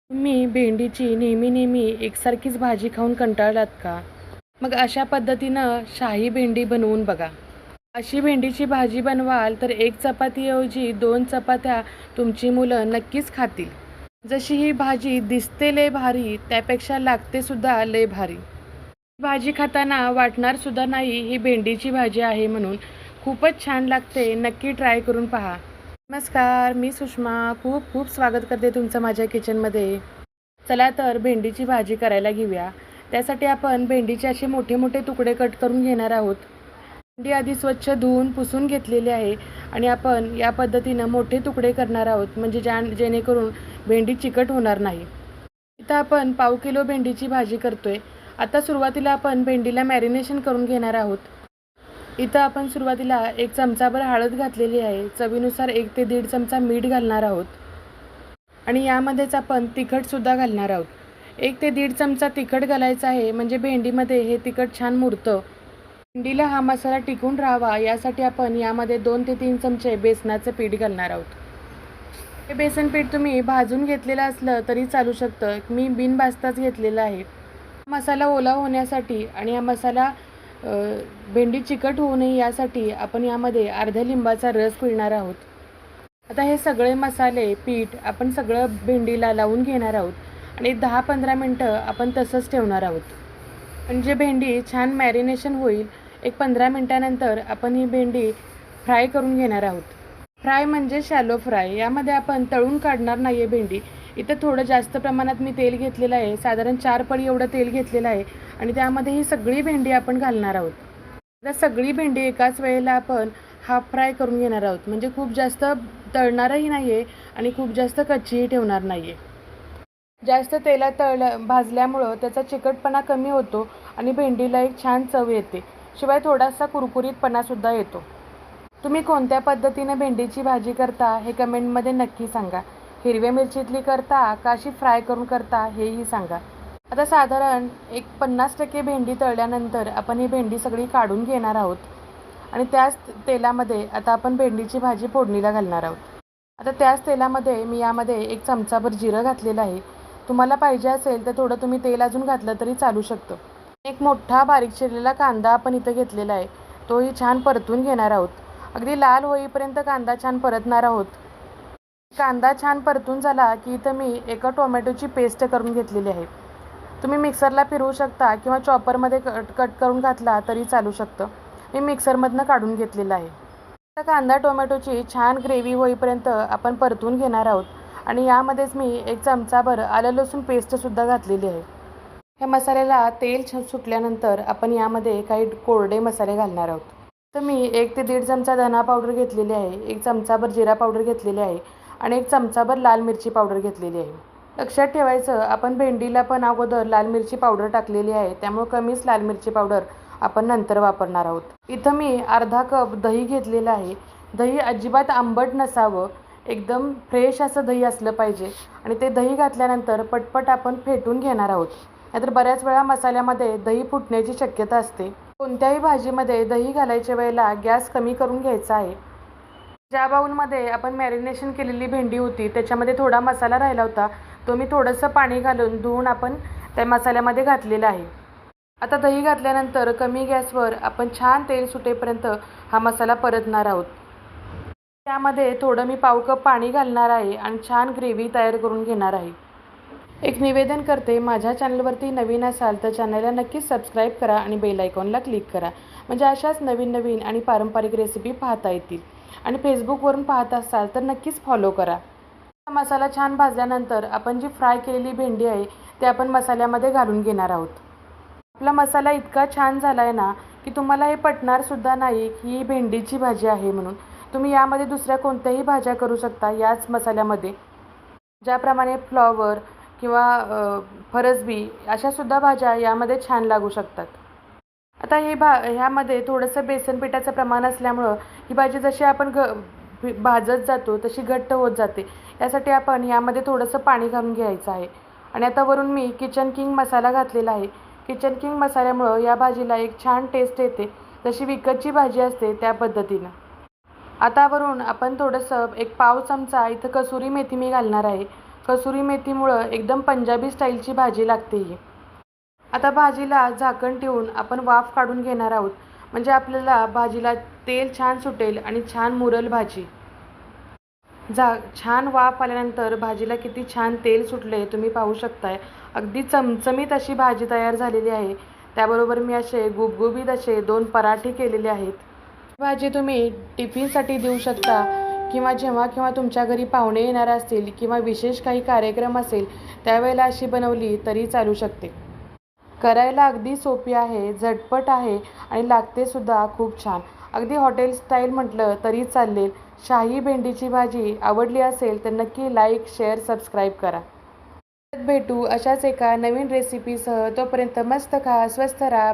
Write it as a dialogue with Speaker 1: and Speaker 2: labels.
Speaker 1: तुम्ही भेंडीची नेहमी एकसारखीच भाजी खाऊन कंटाळलात का? मग अशा पद्धतीनं शाही भेंडी बनवून बघा. अशी भेंडीची भाजी बनवाल तर एक चपातीऐवजी 2 चपात्या तुमची मुलं नक्कीच खातील. जशी ही भाजी दिसते लय भारी, त्यापेक्षा लागते सुद्धा लय भारी. भाजी खाताना वाटणार सुद्धा नाही ही भेंडीची भाजी आहे म्हणून. खूपच छान लागते. नक्की ट्राय करून पहा. नमस्कार, मी सुषमा. खूप खूप स्वागत करते तुमचं माझ्या किचनमध्ये. चला तर भेंडीची भाजी करायला घेऊया. त्यासाठी आपण भेंडीचे असे मोठे मोठे तुकडे कट करून घेणार आहोत. भेंडी आधी स्वच्छ धुवून पुसून घेतलेली आहे आणि आपण या पद्धतीनं मोठे तुकडे करणार आहोत, म्हणजे जेणेकरून भेंडी चिकट होणार नाही. इथं आपण पाव किलो भेंडीची भाजी करतोय. आता सुरुवातीला आपण भेंडीला मॅरिनेशन करून घेणार आहोत. इथं आपण सुरुवातीला 1 चमचाभर हळद घातलेली आहे. चवीनुसार 1 ते 1.5 चमचा मीठ घालणार आहोत आणि यामध्येच आपण तिखटसुद्धा घालणार आहोत. 1 ते 1.5 चमचा तिखट घालायचं आहे, म्हणजे भेंडीमध्ये हे तिखट छान मुरतं. भेंडीला हा मसाला टिकून राहावा यासाठी आपण यामध्ये 2 ते 3 चमचे बेसनाचं पीठ घालणार आहोत. हे बेसन पीठ तुम्ही भाजून घेतलेलं असलं तरी चालू शकतं. मी बिन भाजताच घेतलेला आहे. मसाला ओला होण्यासाठी आणि हा मसाला भेंडी चिकट होऊ नये यासाठी आपण यामध्ये अर्ध्या लिंबाचा रस पिळणार आहोत. आता हे सगळे मसाले, पीठ आपण सगळं भेंडीला लावून घेणार आहोत आणि 10-15 मिनटं आपण तसंच ठेवणार आहोत. म्हणजे भेंडी छान मॅरिनेशन होईल. 15 मिनटानंतर आपण ही भेंडी फ्राय करून घेणार आहोत. फ्राय म्हणजे शॅलो फ्राय. यामध्ये आपण तळून काढणार नाही आहे भेंडी. इथं थोडं जास्त प्रमाणात मी तेल घेतलेलं आहे. साधारण 4 पळी एवढं तेल घेतलेलं आहे आणि त्यामध्ये ही सगळी भेंडी आपण घालणार आहोत. आता सगळी भेंडी एकाच वेळेला आपण हाफ फ्राय करून घेणार आहोत. म्हणजे खूप जास्त तळणारही नाही आहे आणि खूप जास्त कच्चीही ठेवणार नाही आहे. जास्त तेलात भाजल्यामुळं त्याचा चिकटपणा कमी होतो आणि भेंडीला एक छान चव येते. शिवाय थोडासा कुरकुरीतपणासुद्धा येतो. तुम्ही कोणत्या पद्धतीने भेंडीची भाजी करता हे कमेंटमध्ये नक्की सांगा. हिरव्या मिरचीतली करता का अशी फ्राय करून करता हेही सांगा. आता साधारण एक 50% भेंडी तळल्यानंतर आपण ही भेंडी सगळी काढून घेणार आहोत आणि त्याच तेलामध्ये आता आपण भेंडीची भाजी फोडणीला घालणार आहोत. आता त्याच तेलामध्ये मी यामध्ये 1 चमचाभर जिरं घातलेलं आहे. तुम्हाला पाहिजे असेल तर थोडं तुम्ही तेल अजून घातलं तरी चालू शकतं. एक मोठा बारीक चिरलेला कांदा आपण इथं घेतलेला आहे. तोही छान परतून घेणार आहोत. अगदी लाल होईपर्यंत कांदा छान परतणार आहोत. कांदा छान परतून झाला की इथं मी एका टोमॅटोची पेस्ट करून घेतलेली आहे. तुम्ही मिक्सरला फिरवू शकता किंवा चॉपरमध्ये कट करून घातला तरी चालू शकतं. मी मिक्सरमधनं काढून घेतलेलं आहे. आता कांदा टोमॅटोची छान ग्रेव्ही होईपर्यंत आपण परतून घेणार आहोत आणि यामध्येच मी 1 चमचाभर आलं लसूण पेस्टसुद्धा घातलेली आहे. ह्या मसाल्याला तेल सुटल्यानंतर आपण यामध्ये काही कोरडे मसाले घालणार आहोत. तर मी 1 ते 1.5 चमचा धना पावडर घेतलेली आहे, 1 चमचाभर जिरा पावडर घेतलेली आहे आणि 1 चमचाभर लाल मिरची पावडर घेतलेली आहे. लक्षात ठेवायचं, आपण भेंडीला पण अगोदर लाल मिरची पावडर टाकलेली आहे, त्यामुळे कमीच लाल मिरची पावडर आपण नंतर वापरणार आहोत. इथं मी अर्धा कप दही घेतलेलं आहे. दही अजिबात आंबट नसावं, एकदम फ्रेश असं दही असलं पाहिजे आणि ते दही घातल्यानंतर पटपट आपण फेटून घेणार आहोत. नाहीतर बऱ्याच वेळा मसाल्यामध्ये दही फुटण्याची शक्यता असते. कोणत्याही भाजीमध्ये दही घालायच्या वेळेला गॅस कमी करून घ्यायचा आहे. ज्या बाउलमध्ये आपण मॅरिनेशन केलेली भेंडी होती त्याच्यामध्ये थोडा मसाला राहिला होता, तो मी थोडंसं पाणी घालून धुवून आपण त्या मसाल्यामध्ये घातलेला आहे. आता दही घातल्यानंतर कमी गॅसवर आपण छान तेल सुटेपर्यंत हा मसाला परतणार आहोत. त्यामध्ये थोडं मी पाव कप पाणी घालणार आहे आणि छान ग्रेव्ही तयार करून घेणार आहे. एक निवेदन करते, माझ्या चॅनलवरती नवीन असाल तर चॅनलला नक्कीच सबस्क्राईब करा आणि बेल आयकॉनला क्लिक करा, म्हणजे अशाच नवीन आणि पारंपरिक रेसिपी पाहता येतील. आणि फेसबुकवरून पाहत असाल तर नक्कीच फॉलो करा. मसाला छान भाजल्यानंतर आपण जी फ्राय केलेली भेंडी आहे ते आपण मसाल्यामध्ये घालून घेणार आहोत. आपला मसाला इतका छान झाला आहे ना की तुम्हाला हे पटणारसुद्धा नाही की ही भेंडीची भाजी आहे म्हणून. तुम्ही यामध्ये दुसऱ्या कोणत्याही भाज्या करू शकता याच मसाल्यामध्ये. ज्याप्रमाणे फ्लॉवर किंवा फरसबी अशासुद्धा भाज्या यामध्ये छान लागू शकतात. आता ह्यामध्ये थोडंसं बेसन पिठाचं प्रमाण असल्यामुळं ही भाजी जशी आपण भाजत जातो तशी घट्ट होत जाते. यासाठी आपण यामध्ये थोडंसं पाणी घालून घ्यायचं आहे. आणि आता वरून मी किचन किंग मसाला घातलेला आहे. किचन किंग मसाल्यामुळं या भाजीला एक छान टेस्ट येते, जशी विकतची भाजी असते त्या पद्धतीनं. आता वरून आपण थोडंसं 1 पाव चमचा इथं कसुरी मेथी मी घालणार आहे. कसुरी मेथीमुळं एकदम पंजाबी स्टाईलची भाजी लागते ही. आता भाजीला झाकण ठेवून आपण वाफ काढून घेणार आहोत. म्हणजे आपल्याला भाजीला तेल छान सुटेल आणि छान मुरल भाजी. छान वाफ आल्यानंतर भाजीला किती छान तेल सुटले तुम्ही पाहू शकताय. अगदी चमचमीत अशी भाजी तयार झालेली आहे. त्याबरोबर मी असे गुबगुबीत असे 2 पराठे केलेले आहेत. भाजी तुम्ही टिफिनसाठी देऊ शकता किंवा जेव्हा तुमच्या घरी पाहुणे येणार असतील किंवा विशेष काही कार्यक्रम असेल त्यावेळेला अशी बनवली तरी चालू शकते. करायला अगदी सोपी आहे, झटपट आहे आणि लागतेसुद्धा खूप छान. अगदी हॉटेल स्टाईल म्हटलं तरी चालेल. शाही भेंडीची भाजी आवडली असेल तर नक्की लाईक, शेअर, सबस्क्राईब करा. परत भेटू अशाच एका नवीन रेसिपीसह. तोपर्यंत मस्त खा, स्वस्त राहा.